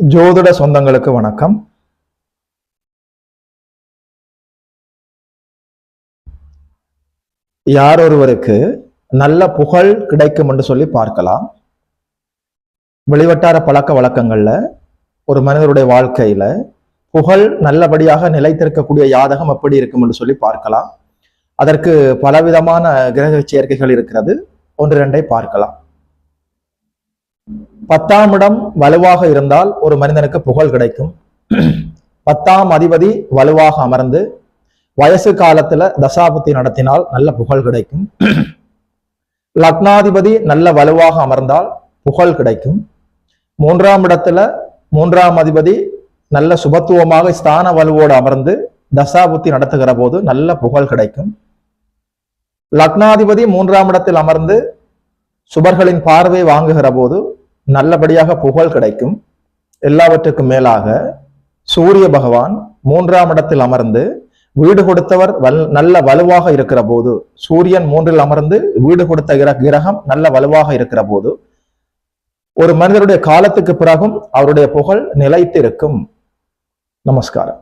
ஜோதிட சொந்தங்களுக்கு வணக்கம். யாரொருவருக்கு நல்ல புகழ் கிடைக்கும் என்று சொல்லி பார்க்கலாம். வெளிவட்டார பழக்க வழக்கங்கள்ல ஒரு மனிதருடைய வாழ்க்கையில புகழ் நல்லபடியாக நிலைத்திருக்கக்கூடிய யாதகம் எப்படி இருக்கும் என்று சொல்லி பார்க்கலாம். அதற்கு பலவிதமான கிரக சேர்க்கைகள் இருக்கிறது. ஒன்று இரண்டை பார்க்கலாம். 10ஆம் இடம் வலுவாக இருந்தால் ஒரு மனிதனுக்கு புகழ் கிடைக்கும். 10ஆம் அதிபதி வலுவாக அமர்ந்து வயசு காலத்துல தசாபுத்தி நடத்தினால் நல்ல புகழ் கிடைக்கும். லக்னாதிபதி நல்ல வலுவாக அமர்ந்தால் புகழ் கிடைக்கும். 3ஆம் இடத்துல 3ஆம் அதிபதி நல்ல சுபத்துவமாக ஸ்தான வலுவோடு அமர்ந்து தசாபுத்தி நடத்துகிற போது நல்ல புகழ் கிடைக்கும். லக்னாதிபதி 3ஆம் இடத்தில் அமர்ந்து சுபர்களின் பார்வை வாங்குகிற போது நல்லபடியாக புகழ் கிடைக்கும். எல்லாவற்றுக்கும் மேலாக சூரிய பகவான் 3ஆம் இடத்தில் அமர்ந்து வீடு கொடுத்தவர் நல்ல வலுவாக இருக்கிற போது, சூரியன் 3இல் அமர்ந்து வீடு கொடுத்த கிரகம் நல்ல வலுவாக இருக்கிற போது ஒரு மனிதருடைய காலத்துக்கு பிறகும் அவருடைய புகழ் நிலைத்திருக்கும். நமஸ்காரம்.